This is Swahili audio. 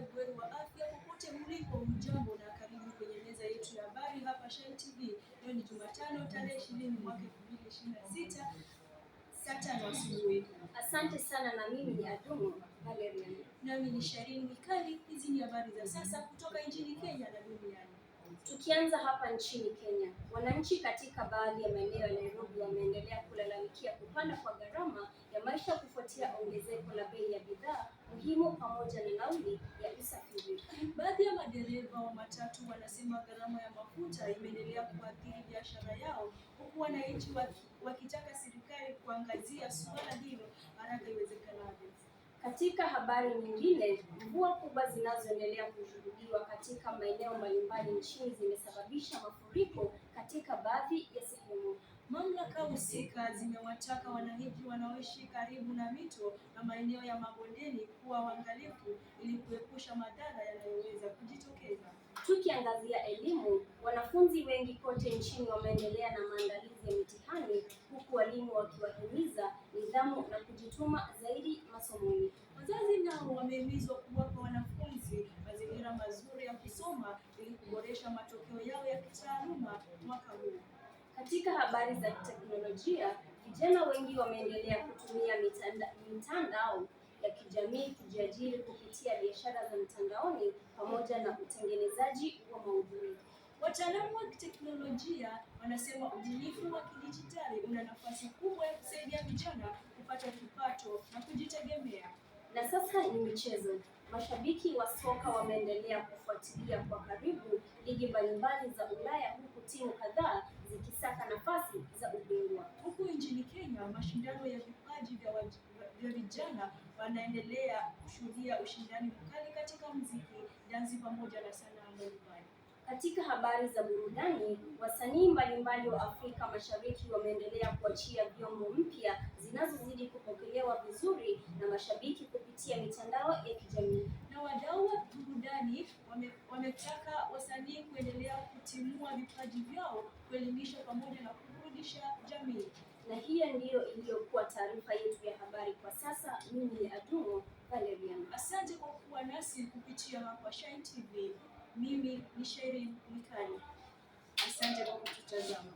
Buheri wa afya popote mlipo, mjambo na karibu kwenye meza yetu ya habari hapa Shine TV. Leo ni Jumatano tarehe 20 mwaka 2026 saa 5 asubuhi. Asante sana, na mimi ni Adumu Valerian. Nami ni Shireen Mikali. Hizi ni habari za sasa kutoka nchini Kenya na duniani. Tukianza hapa nchini Kenya, wananchi katika baadhi ya maeneo ya Nairobi wameendelea kulalamikia kupanda kwa gharama ya maisha kufuatia ongezeko la bei ya bidhaa muhimu pamoja na nauli ya usafiri. Baadhi ya madereva wa matatu wanasema gharama ya mafuta imeendelea kuathiri biashara yao, huku wananchi wakitaka serikali kuangazia suala hilo haraka iwezekanavyo. Katika habari nyingine, mvua kubwa zinazoendelea kushuhudiwa katika maeneo mbalimbali nchini zimesababisha mafuriko katika baadhi ya sehemu. Mamlaka husika zimewataka wananchi wanaoishi karibu na mito na maeneo ya mabondeni kuwa waangalifu ili kuepusha madhara yanayoweza kujitokeza. Tukiangazia elimu, wanafunzi wengi kote nchini wameendelea na maandalizi ya mitihani, huku walimu wakiwahimiza nidhamu na kujituma zaidi masomoni. Wazazi nao wamehimizwa kuwapa wanafunzi mazingira mazuri ya kusoma ili kuboresha matokeo yao ya kitaaluma mwaka huu. Katika habari za teknolojia, vijana wengi wameendelea kutumia mitandao ya kijamii kujiajiri kupitia biashara za mtandaoni pamoja na utengenezaji wa maudhui. Wataalamu wa teknolojia wanasema ubunifu wa kidijitali una nafasi kubwa ya kusaidia vijana kupata kipato na kujitegemea. Na sasa ni michezo. Mashabiki wa soka wameendelea kufuatilia kwa karibu ligi mbalimbali za Ulaya, huku timu kadhaa zikisaka nafasi za ubingwa. Huku nchini Kenya, mashindano ya vipaji vya vijana wanaendelea kushuhudia ushindani mkali katika muziki, dansi pamoja na sanaa mbalimbali. Katika habari za burudani, wasanii mbalimbali wa Afrika Mashariki wameendelea kuachia vyombo mpya zinazozidi kupokelewa vizuri na mashabiki kupitia mitandao ya kijamii. Na wadau wa burudani wametaka wasanii kuendelea kutimua vipaji vyao, kuelimisha pamoja na kuburudisha jamii. Na hiyo ndiyo iliyokuwa taarifa yetu ya habari kwa sasa. Mimi ni Adumu Valerian. Asante kwa kuwa nasi kupitia hapa Shine TV. Mimi ni Shireen Mikali. Asante kwa kututazama.